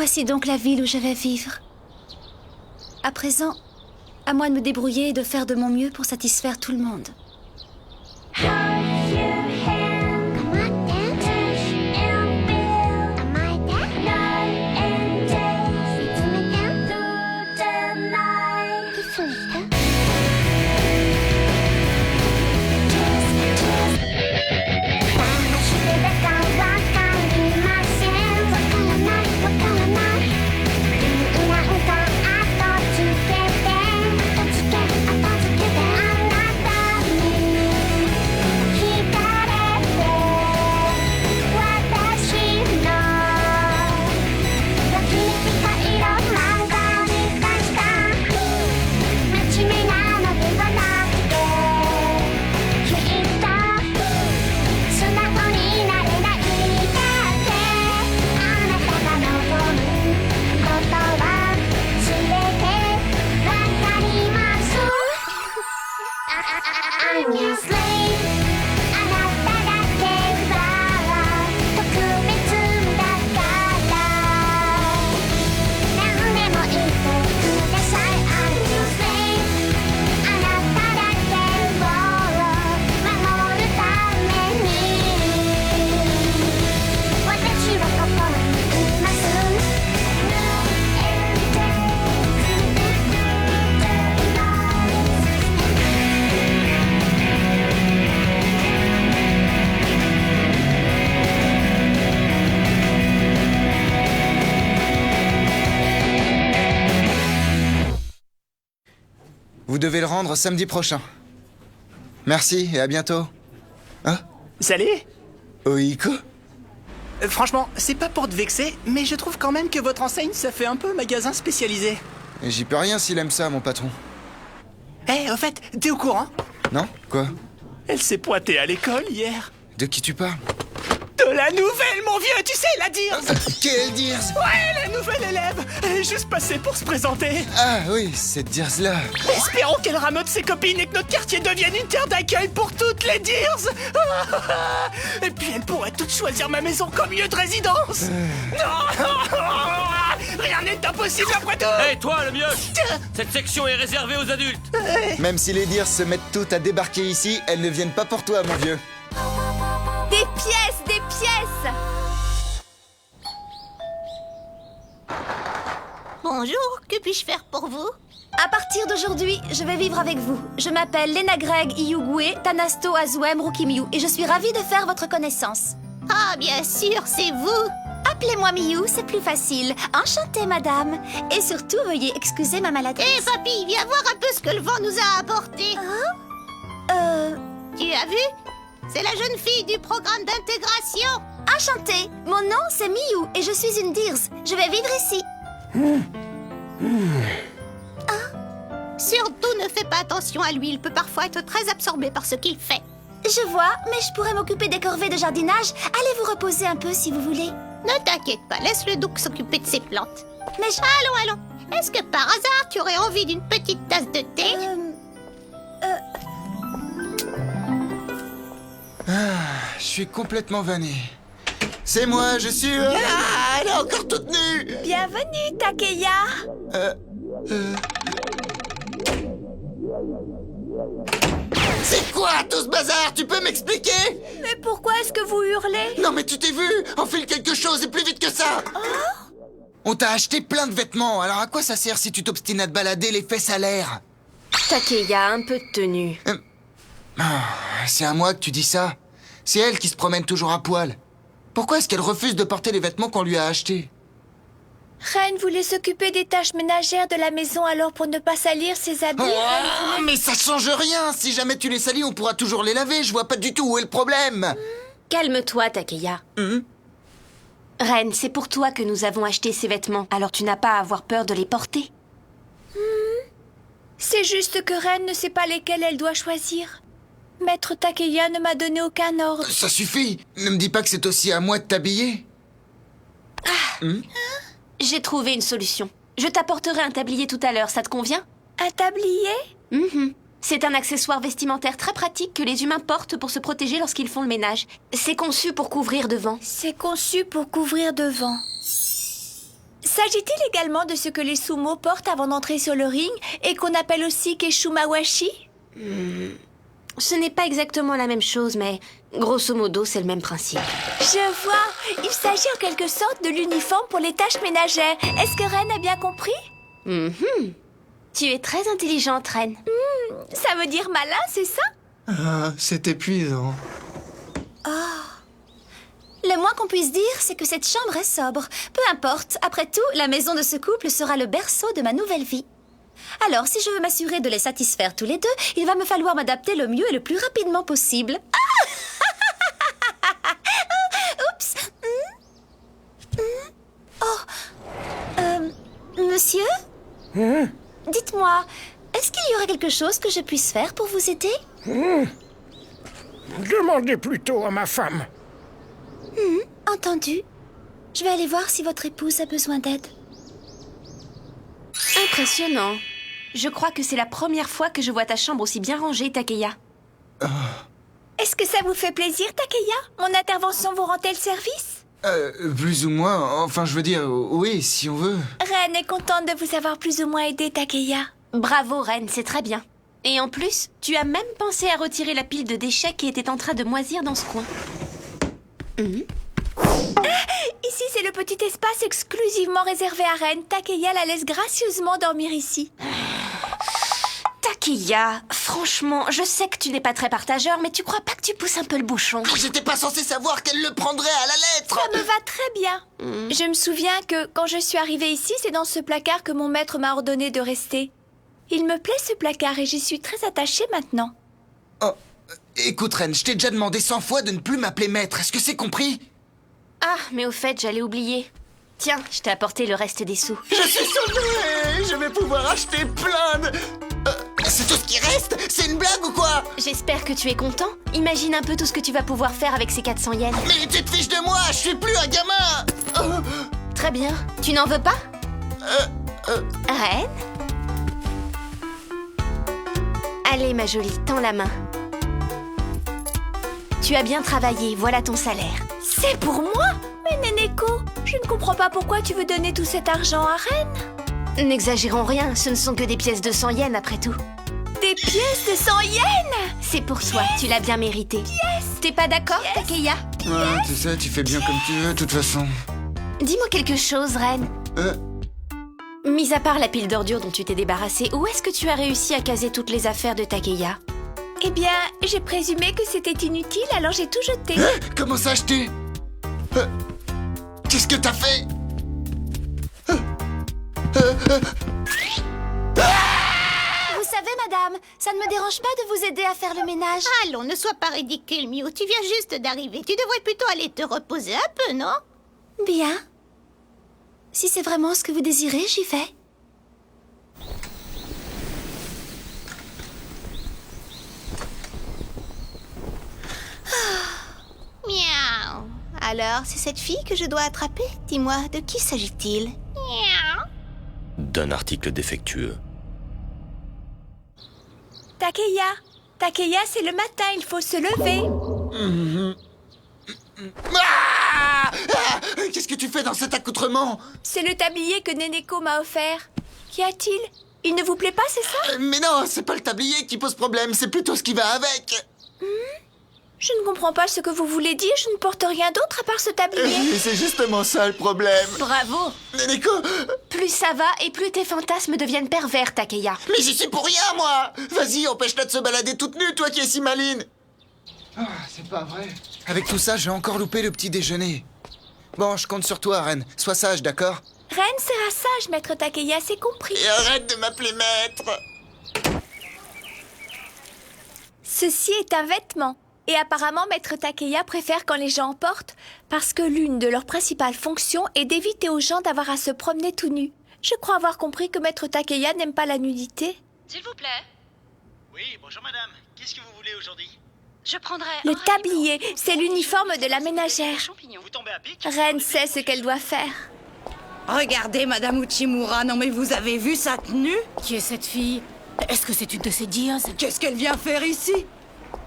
Voici donc la ville où je vais vivre. À présent, à moi de me débrouiller et de faire de mon mieux pour satisfaire tout le monde. Vous devez le rendre samedi prochain. Merci et à bientôt. Hein? Salut. Oiko? Franchement, c'est pas pour te vexer, mais je trouve quand même que votre enseigne, ça fait un peu magasin spécialisé. J'y peux rien s'il aime ça, mon patron. Au fait, t'es au courant? Non? Quoi? Elle s'est pointée à l'école hier. De qui tu parles? De la nouvelle, mon vieux, tu sais, la Dirce. Quelle Dirce? Ouais, la nouvelle élève. Elle est juste passée pour se présenter. Ah oui, cette Dirce-là. Espérons qu'elle rameute ses copines et que notre quartier devienne une terre d'accueil pour toutes les Dirce. Et puis elle pourrait toutes choisir ma maison comme lieu de résidence. Rien n'est impossible après tout. Hé, toi, le mioche! Cette section est réservée aux adultes. Même si les Dirce se mettent toutes à débarquer ici, elles ne viennent pas pour toi, mon vieux. Des pièces, des pièces! Bonjour, que puis-je faire pour vous? À partir d'aujourd'hui, je vais vivre avec vous. Je m'appelle Lena Greg Iyugwe Tanasto Azuem Rukimiyu et je suis ravie de faire votre connaissance. Ah, bien sûr, c'est vous! Appelez-moi Miyu, c'est plus facile. Enchantée, madame. Et surtout, veuillez excuser ma maladresse. Hé, papy, viens voir un peu ce que le vent nous a apporté. Tu as vu? C'est la jeune fille du programme d'intégration. Enchantée. Mon nom, c'est Miyu et je suis une Dirce. Je vais vivre ici. Surtout ne fais pas attention à lui, il peut parfois être très absorbé par ce qu'il fait. Je vois, mais je pourrais m'occuper des corvées de jardinage. Allez vous reposer un peu si vous voulez. Ne t'inquiète pas, laisse le Douk s'occuper de ses plantes. Mais Allons. Est-ce que par hasard tu aurais envie d'une petite tasse de thé? Je suis complètement vanné. C'est moi, je suis... Ah, elle est encore toute nue. Bienvenue, Takeya. C'est quoi tout ce bazar? Tu peux m'expliquer? Mais pourquoi est-ce que vous hurlez? Non mais tu t'es vu? Enfile quelque chose et plus vite que ça. On t'a acheté plein de vêtements, alors à quoi ça sert si tu t'obstines à te balader les fesses à l'air? Takeya, un peu de tenue. C'est à moi que tu dis ça. C'est elle qui se promène toujours à poil. Pourquoi est-ce qu'elle refuse de porter les vêtements qu'on lui a achetés? Reine voulait s'occuper des tâches ménagères de la maison, alors pour ne pas salir ses habits... Oh, mais ça change rien. Si jamais tu les salis, on pourra toujours les laver. Je vois pas du tout où est le problème. Calme-toi, Takeya. Reine, c'est pour toi que nous avons acheté ces vêtements, alors tu n'as pas à avoir peur de les porter. C'est juste que Reine ne sait pas lesquels elle doit choisir. Maître Takeya ne m'a donné aucun ordre. Ça suffit. Ne me dis pas que c'est aussi à moi de t'habiller. J'ai trouvé une solution. Je t'apporterai un tablier tout à l'heure, ça te convient? Un tablier? C'est un accessoire vestimentaire très pratique que les humains portent pour se protéger lorsqu'ils font le ménage. C'est conçu pour couvrir devant. C'est conçu pour couvrir devant. S'agit-il également de ce que les sumo portent avant d'entrer sur le ring et qu'on appelle aussi keshumawashi? Ce n'est pas exactement la même chose, mais grosso modo, c'est le même principe. Je vois. Il s'agit en quelque sorte de l'uniforme pour les tâches ménagères. Est-ce que Ren a bien compris? Tu es très intelligente, Ren. Ça veut dire malin, c'est ça? Ah, c'est épuisant. Le moins qu'on puisse dire, c'est que cette chambre est sobre. Peu importe, après tout, la maison de ce couple sera le berceau de ma nouvelle vie. Alors, si je veux m'assurer de les satisfaire tous les deux, il va me falloir m'adapter le mieux et le plus rapidement possible. Oups. Monsieur? Dites-moi, est-ce qu'il y aurait quelque chose que je puisse faire pour vous aider? Demandez plutôt à ma femme. Entendu. Je vais aller voir si votre épouse a besoin d'aide. Impressionnant. Je crois que c'est la première fois que je vois ta chambre aussi bien rangée, Takeya. Est-ce que ça vous fait plaisir, Takeya? Mon intervention vous rend-elle service? Plus ou moins, enfin je veux dire, oui, si on veut. Ren est contente de vous avoir plus ou moins aidé, Takeya. Bravo, Ren, c'est très bien. Et en plus, tu as même pensé à retirer la pile de déchets qui était en train de moisir dans ce coin. Ici, c'est le petit espace exclusivement réservé à Ren. Takeya la laisse gracieusement dormir ici. Takeya, franchement, je sais que tu n'es pas très partageur, mais tu crois pas que tu pousses un peu le bouchon? J'étais pas censé savoir qu'elle le prendrait à la lettre. Ça me va très bien. Je me souviens que quand je suis arrivée ici, c'est dans ce placard que mon maître m'a ordonné de rester. Il me plaît ce placard et j'y suis très attachée maintenant. Oh, écoute Ren, je t'ai déjà demandé 100 fois de ne plus m'appeler maître, est-ce que c'est compris? Ah, mais au fait, j'allais oublier. Tiens, je t'ai apporté le reste des sous. Je suis sauvé! Je vais pouvoir acheter plein de... c'est tout ce qui reste? C'est une blague ou quoi? J'espère que tu es content. Imagine un peu tout ce que tu vas pouvoir faire avec ces 400 yens. Mais tu te fiches de moi, je suis plus un gamin! Très bien. Tu n'en veux pas? Ren? Allez, ma jolie, tends la main. Tu as bien travaillé, voilà ton salaire. C'est pour moi? Mais Neneko, je ne comprends pas pourquoi tu veux donner tout cet argent à Ren. N'exagérons rien, ce ne sont que des pièces de 100 yens après tout. Des pièces de 100 yens? C'est pour toi, tu l'as bien mérité. T'es pas d'accord, Takeya? Tu sais, tu fais bien comme tu veux, de toute façon. Dis-moi quelque chose, Ren. Mis à part la pile d'ordures dont tu t'es débarrassé, où est-ce que tu as réussi à caser toutes les affaires de Takeya? Eh bien, j'ai présumé que c'était inutile, alors j'ai tout jeté. Comment ça acheter? Qu'est-ce que t'as fait? Vous savez, madame, ça ne me dérange pas de vous aider à faire le ménage. Allons, ne sois pas ridicule, Miu. Tu viens juste d'arriver. Tu devrais plutôt aller te reposer un peu, non? Bien. Si c'est vraiment ce que vous désirez, j'y vais. Miaou. Alors, c'est cette fille que je dois attraper? Dis-moi, de qui s'agit-il? Miaou. D'un article défectueux. Takeya. Takeya, c'est le matin, il faut se lever. Qu'est-ce que tu fais dans cet accoutrement? C'est le tablier que Neneko m'a offert. Qu'y a-t-il? Il ne vous plaît pas, c'est ça? Mais non, c'est pas le tablier qui pose problème, c'est plutôt ce qui va avec. Je ne comprends pas ce que vous voulez dire, je ne porte rien d'autre à part ce tablier. Mais c'est justement ça le problème. Bravo! Neneko, Plus ça va et plus tes fantasmes deviennent pervers, Takeya. mais j'y suis pour rien, moi. Vas-y, empêche-la de se balader toute nue, toi qui es si maline. Ah, c'est pas vrai. Avec tout ça, j'ai encore loupé le petit déjeuner. Bon, je compte sur toi, Ren. Sois sage, d'accord? Ren sera sage, maître Takeya, c'est compris. Et arrête de m'appeler maître. Ceci est un vêtement. Et apparemment, maître Takeya préfère quand les gens en portent, parce que l'une de leurs principales fonctions est d'éviter aux gens d'avoir à se promener tout nus. Je crois avoir compris que maître Takeya n'aime pas la nudité. S'il vous plaît, Oui, bonjour madame. Qu'est-ce que vous voulez aujourd'hui? je prendrai Le un tablier, c'est l'uniforme de la ménagère. champignon. Vous tombez à pic? Ren sait ce qu'elle doit faire. Regardez, Madame Uchimura, non mais vous avez vu sa tenue? Qui est cette fille? Est-ce que c'est une de ces dioses? Qu'est-ce qu'elle vient faire ici?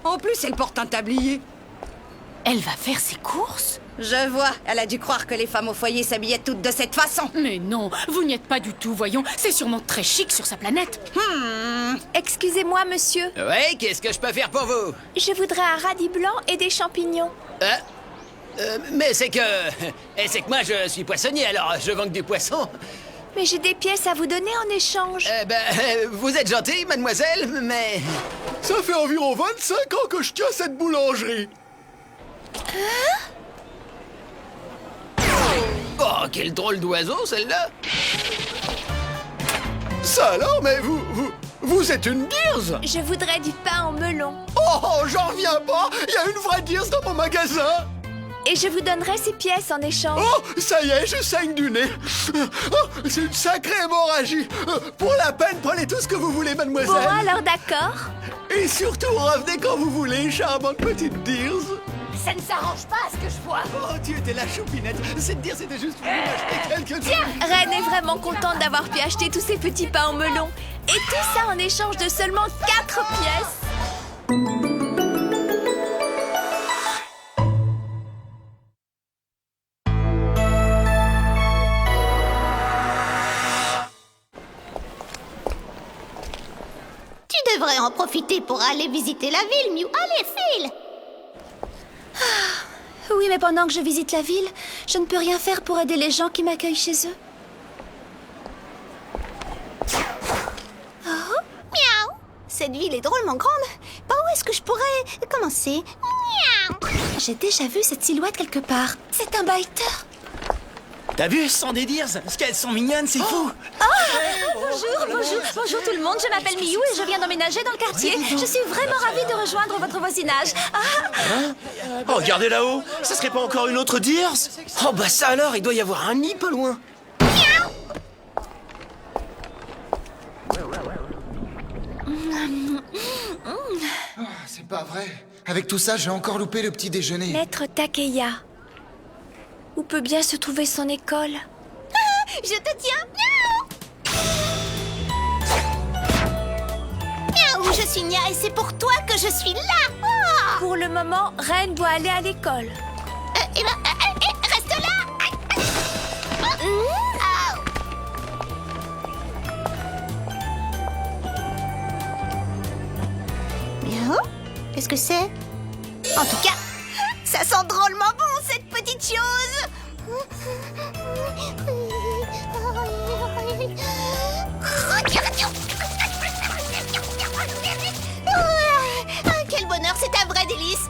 En plus, elle porte un tablier. Elle va faire ses courses? Je vois, elle a dû croire que les femmes au foyer s'habillaient toutes de cette façon. Mais non, vous n'y êtes pas du tout, voyons. C'est sûrement très chic sur sa planète. Excusez-moi, monsieur. Ouais, qu'est-ce que je peux faire pour vous? Je voudrais un radis blanc et des champignons. Mais c'est que moi je suis poissonnier, alors je vends que du poisson. Mais j'ai des pièces à vous donner en échange. Vous êtes gentille, mademoiselle, mais... Ça fait environ 25 ans que je tiens cette boulangerie. Oh, quel drôle d'oiseau, celle-là! Ça alors, mais vous êtes une Dears? Je voudrais du pain au melon. Oh, j'en reviens pas! Il y a une vraie Dears dans mon magasin! Et je vous donnerai ces pièces en échange. Oh, ça y est, je saigne du nez! Oh, c'est une sacrée hémorragie! Pour la peine, prenez tout ce que vous voulez, mademoiselle! Bon, alors d'accord. Et surtout, revenez quand vous voulez, charmante petite Dears! Ça ne s'arrange pas à ce que je vois. Oh, tu étais la choupinette! Cette Dears était juste pour acheter quelques... Reine est vraiment contente d'avoir pu acheter tous ces petits pains au melon. Et tout ça en échange de seulement 4 pièces. Tu devrais en profiter pour aller visiter la ville, Mew. Allez, file! Oui, mais pendant que je visite la ville, je ne peux rien faire pour aider les gens qui m'accueillent chez eux. Miaou! Cette ville est drôlement grande. Par où est-ce que je pourrais commencer? Miaou! J'ai déjà vu cette silhouette quelque part. C'est un biter. T'as vu, ce sont des Dears? Ce qu'elles sont mignonnes, c'est fou! Bonjour tout le monde, je m'appelle Miou et je viens d'emménager dans le quartier. Je suis vraiment ravie de rejoindre votre voisinage. Oh, regardez là-haut! Ça serait pas encore une autre Dears? Oh, bah ça alors, il doit y avoir un nid pas loin! C'est pas vrai. Avec tout ça, j'ai encore loupé le petit déjeuner. Maître Takeya. Où peut bien se trouver son école? Je te tiens! Miaou! Miaou, je suis Nia et c'est pour toi que je suis là! Oh! Pour le moment, Reine doit aller à l'école. Reste là! Miaou? Qu'est-ce que c'est? En tout cas, ça sent drôlement bon, cette petite chose! Quel bonheur, c'est un vrai délice!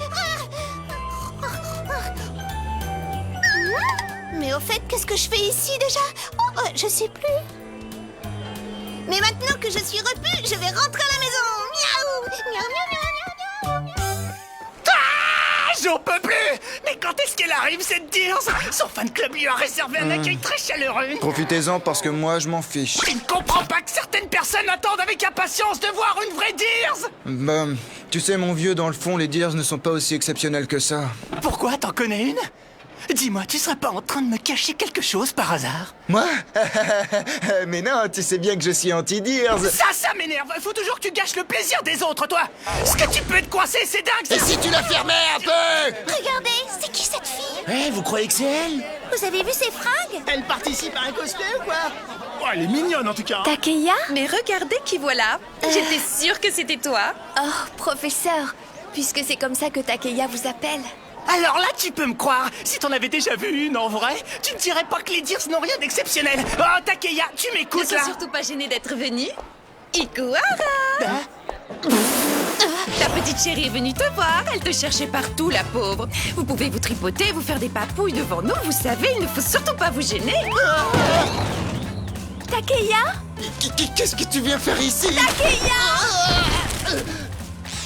Mais au fait, qu'est-ce que je fais ici déjà? Je sais plus. Mais maintenant que je suis repue, je vais rentrer à la maison! Miaou! Miaou, miaou, miaou, miaou, miaou. J'en peux plus! Mais quand est-ce qu'elle arrive, cette Dears? Son fan club lui a réservé un accueil très chaleureux. Profitez-en parce que moi, je m'en fiche. Tu ne comprends pas que certaines personnes attendent avec impatience de voir une vraie Dears? Bah, tu sais, mon vieux, dans le fond, les Dears ne sont pas aussi exceptionnelles que ça. Pourquoi? T'en connais une? Dis-moi, tu serais pas en train de me cacher quelque chose par hasard? Moi? Mais non, tu sais bien que je suis anti-Dears. Ça m'énerve! Faut toujours que tu gâches le plaisir des autres, toi! Ce que tu peux te coincer, c'est dingue! Et si tu la fermais un peu? Regardez, c'est qui cette fille? Eh, vous croyez que c'est elle? Vous avez vu ses fringues? Elle participe à un cosplay ou quoi? Oh, elle est mignonne, en tout cas! Takeya? Mais regardez qui voilà. J'étais sûre que c'était toi. Oh, professeur, puisque c'est comme ça que Takeya vous appelle. Alors là, tu peux me croire, si t'en avais déjà vu une en vrai, tu ne dirais pas que les Dears n'ont rien d'exceptionnel. Oh, Takeya, tu Ne m'écoutes sois là? surtout pas gênée d'être venue. Ikuhara! Ta petite chérie est venue te voir. Elle te cherchait partout, la pauvre. Vous pouvez vous tripoter, vous faire des papouilles devant nous. Vous savez, il ne faut surtout pas vous gêner. Takeya? Qu'est-ce que tu viens faire ici? Takeya!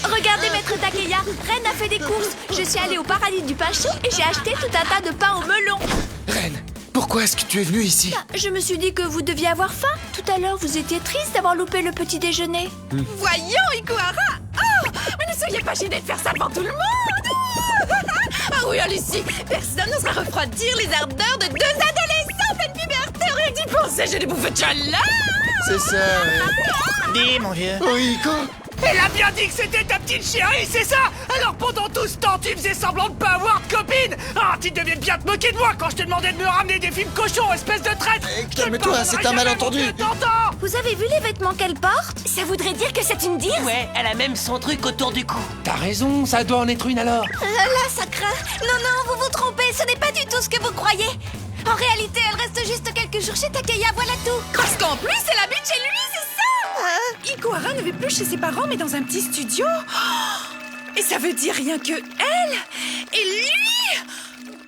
Regardez, maître Takeya, Reine a fait des courses. Je suis allée au paradis du pain chaud et j'ai acheté tout un tas de pain au melon. Reine, pourquoi est-ce que tu es venue ici? Je me suis dit que vous deviez avoir faim. Tout à l'heure, vous étiez triste d'avoir loupé le petit déjeuner. Voyons, Ikuhara! Oh! Mais ne soyez pas gênée de faire ça devant tout le monde! Ah oui, Lucie, personne n'osera refroidir les ardeurs de deux adolescents en pleine puberté. Rien d'y penser, j'ai des bouffées de chaleur! C'est ça, ouais. Dis, mon vieux. Oh, Iko, Elle a bien dit que c'était ta petite chérie, c'est ça? Alors pendant tout ce temps, tu faisais semblant de pas avoir de copine? Ah, tu devais bien te moquer de moi quand je te demandais de me ramener des films cochons, espèce de traître! Calme-toi, c'est un malentendu. Vous avez vu les vêtements qu'elle porte? Ça voudrait dire que c'est une dirse? Ouais, elle a même son truc autour du cou. T'as raison, ça doit en être une alors. Là, ça craint. Non, vous vous trompez, ce n'est pas du tout ce que vous croyez. En réalité, elle reste juste quelques jours chez Takeya, voilà tout. Parce qu'en plus, elle habite chez lui, c'est ça? Ikuhara ne vit plus chez ses parents, mais dans un petit studio. Oh, et ça veut dire rien que elle et lui.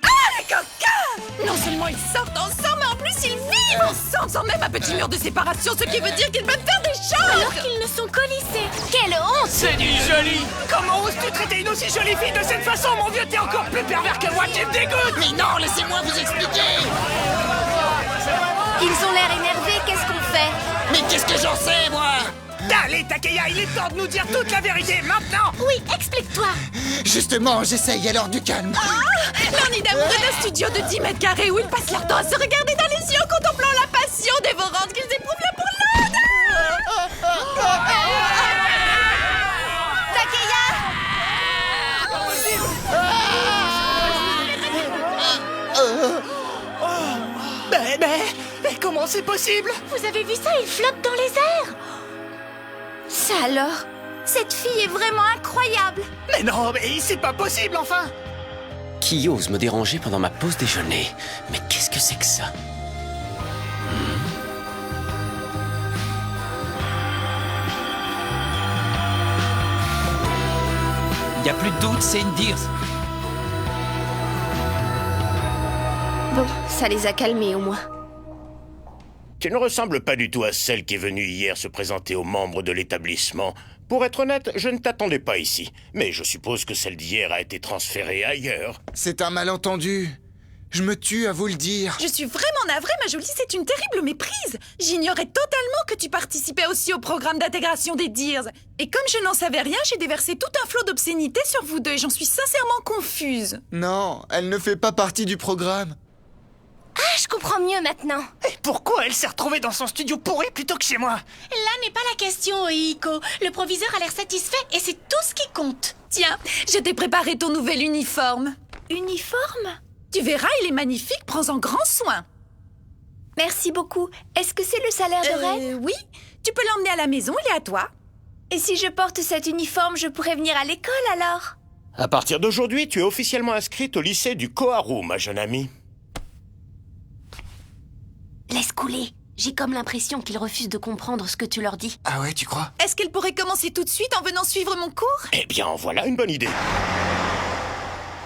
Ah, les coquins! Non seulement ils sortent ensemble, mais en plus ils vivent ensemble sans même un petit mur de séparation, ce qui veut dire qu'ils peuvent faire des choses! Alors qu'ils ne sont qu'au lycée. Quelle honte! C'est du joli! Comment oses-tu traiter une aussi jolie fille de cette façon, mon vieux? T'es encore plus pervers que moi, tu me dégoûtes! Mais non, laissez-moi vous expliquer. Ils ont l'air énervés, qu'est-ce qu'on fait? Mais qu'est-ce que j'en sais, moi? Allez, Takeya, il est temps de nous dire toute la vérité, maintenant! Oui, explique-toi. Justement, j'essaye, alors du calme. L'un nid d'amoureux d'un studio de 10 mètres carrés où ils passent leur temps à se regarder dans les yeux en contemplant la passion dévorante qu'ils éprouvent l'un pour l'autre! Mais comment c'est possible? Vous avez vu ça? Il flotte dans les airs. Ça alors? Cette fille est vraiment incroyable. Mais non, mais c'est pas possible, enfin! Qui ose me déranger pendant ma pause déjeuner? Mais qu'est-ce que c'est que ça? Y a plus de doute, c'est une dirse. Bon, ça les a calmés au moins. Tu ne ressembles pas du tout à celle qui est venue hier se présenter aux membres de l'établissement. Pour être honnête, je ne t'attendais pas ici. Mais je suppose que celle d'hier a été transférée ailleurs. C'est un malentendu. Je me tue à vous le dire. Je suis vraiment navrée, ma jolie, c'est une terrible méprise. J'ignorais totalement que tu participais aussi au programme d'intégration des Dears. Et comme je n'en savais rien, j'ai déversé tout un flot d'obscénités sur vous deux et j'en suis sincèrement confuse. Non, elle ne fait pas partie du programme. Ah, je comprends mieux maintenant. Et pourquoi elle s'est retrouvée dans son studio pourri plutôt que chez moi? Là n'est pas la question, Oiko. Le proviseur a l'air satisfait et c'est tout ce qui compte. Tiens, je t'ai préparé ton nouvel uniforme. Uniforme? Tu verras, il est magnifique, prends-en grand soin. Merci beaucoup. Est-ce que c'est le salaire de Ren? Oui, tu peux l'emmener à la maison, il est à toi. Et si je porte cet uniforme, je pourrais venir à l'école alors? À partir d'aujourd'hui, tu es officiellement inscrite au lycée du Koharu, ma jeune amie. Laisse couler. J'ai comme l'impression qu'ils refusent de comprendre ce que tu leur dis. Ah ouais, tu crois? Est-ce qu'elle pourrait commencer tout de suite en venant suivre mon cours? Eh bien, voilà une bonne idée.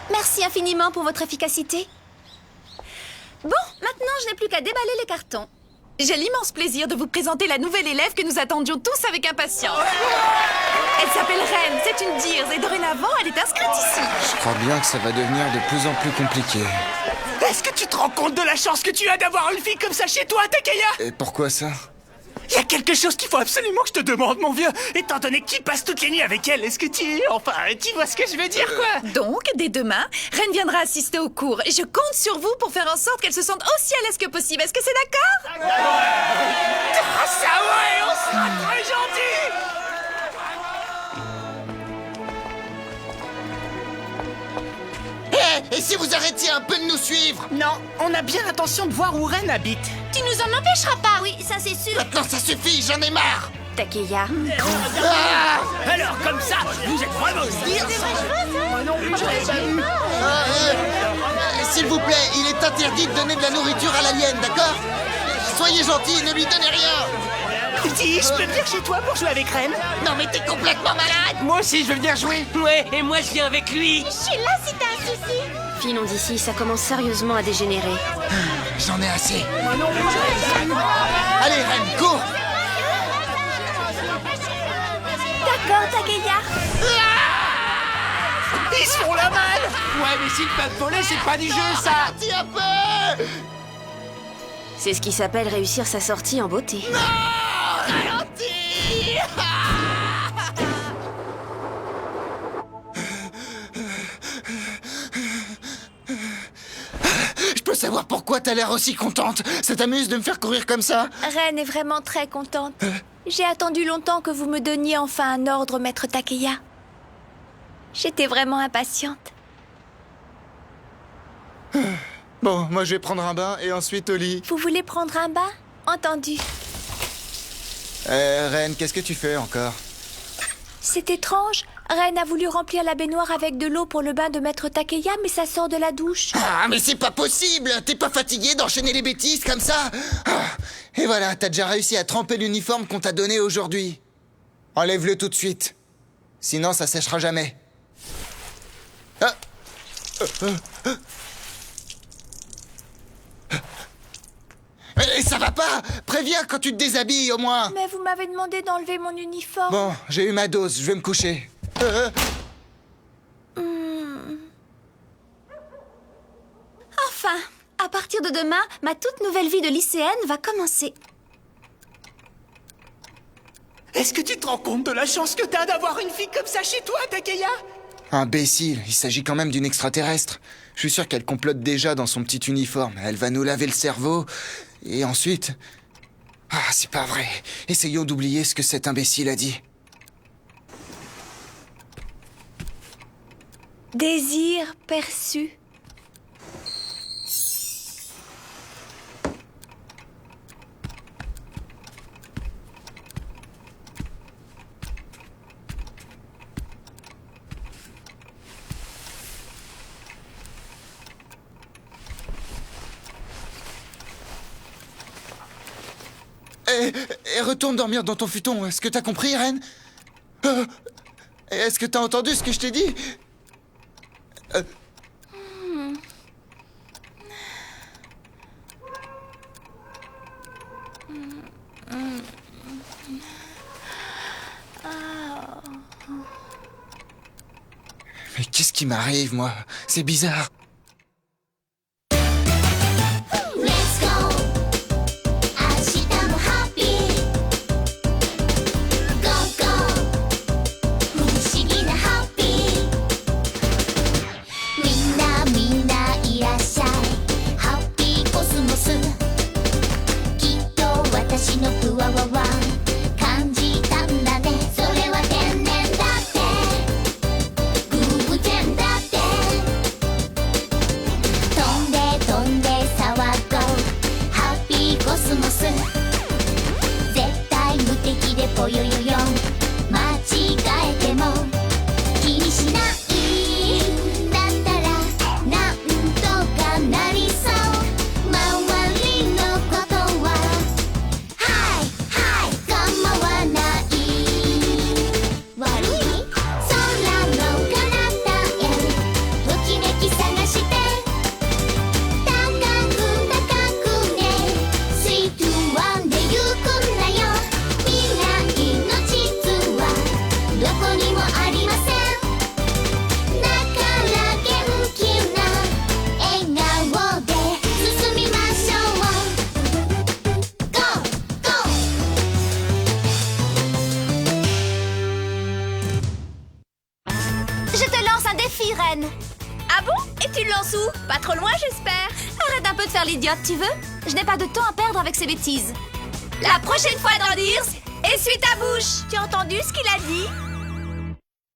Merci infiniment pour votre efficacité. Bon, maintenant je n'ai plus qu'à déballer les cartons. J'ai l'immense plaisir de vous présenter la nouvelle élève que nous attendions tous avec impatience. Elle s'appelle Ren, c'est une Dears et dorénavant elle est inscrite ici. Je crois bien que ça va devenir de plus en plus compliqué. Est-ce que tu te rends compte de la chance que tu as d'avoir une fille comme ça chez toi, Takeya? Et pourquoi ça? Il y a quelque chose qu'il faut absolument que je te demande, mon vieux. Étant donné que tu passes toutes les nuits avec elle, est-ce que tu... Enfin, tu vois ce que je veux dire, quoi? Donc, dès demain, Ren viendra assister au cours. Et je compte sur vous pour faire en sorte qu'elle se sente aussi à l'aise que possible. Est-ce que c'est d'accord? Ah, ça ouais, on sera très gentils! Et si vous arrêtiez un peu de nous suivre? Non, on a bien l'intention de voir où Ren habite. Tu nous en empêcheras pas. Oui, ça c'est sûr. Maintenant ça suffit, j'en ai marre. Takeya. Alors, comme ça, vous êtes vraiment S'il vous plaît, il est interdit de donner de la nourriture à l'alien, d'accord? Soyez gentils, ne lui donnez rien. Dis, je peux venir chez toi pour jouer avec Ren? Non mais t'es complètement malade. Moi aussi, je veux venir jouer. Ouais, et moi, je viens avec lui. Je suis là si t'as un souci. Filons d'ici, ça commence sérieusement à dégénérer. J'en ai assez. Allez, Ren, cours. D'accord, Takeya. Ils se font la malle. Ouais, mais s'ils peuvent voler, c'est pas du jeu, ça. Ralentis un peu. C'est ce qui s'appelle réussir sa sortie en beauté. Ralentis. Je peux peux savoir pourquoi t'as l'air aussi contente? Ça t'amuse de me faire courir comme ça? Reine est vraiment très contente. J'ai attendu longtemps que vous me donniez enfin un ordre, maître Takeya. J'étais vraiment impatiente. Bon, moi je vais prendre un bain et ensuite au lit. Vous voulez prendre un bain? Entendu. Reine, qu'est-ce que tu fais encore? C'est étrange. Reine a voulu remplir la baignoire avec de l'eau pour le bain de maître Takeya, mais ça sort de la douche. Ah, mais c'est pas possible! T'es pas fatigué d'enchaîner les bêtises comme ça? Et voilà, t'as déjà réussi à tremper l'uniforme qu'on t'a donné aujourd'hui. Enlève-le tout de suite. Sinon, ça séchera jamais. Mais ça va pas! Préviens quand tu te déshabilles, au moins! Mais vous m'avez demandé d'enlever mon uniforme. Bon, j'ai eu ma dose, je vais me coucher. Enfin, à partir de demain, ma toute nouvelle vie de lycéenne va commencer. Est-ce que tu te rends compte de la chance que t'as d'avoir une fille comme ça chez toi, Takeya? Imbécile, il s'agit quand même d'une extraterrestre. Je suis sûr qu'elle complote déjà dans son petit uniforme. Elle va nous laver le cerveau. Et ensuite... Ah, c'est pas vrai. Essayons d'oublier ce que cet imbécile a dit. Désir perçu. Et retourne dormir dans ton futon. Est-ce que t'as compris, Reine? Est-ce que t'as entendu ce que je t'ai dit? Mais qu'est-ce qui m'arrive, moi? C'est bizarre. Ah bon? Et tu le lances où? Pas trop loin, j'espère. Arrête un peu de faire l'idiote, tu veux? Je n'ai pas de temps à perdre avec ces bêtises. La prochaine fois dans Dears, essuie ta bouche. Tu as entendu ce qu'il a dit?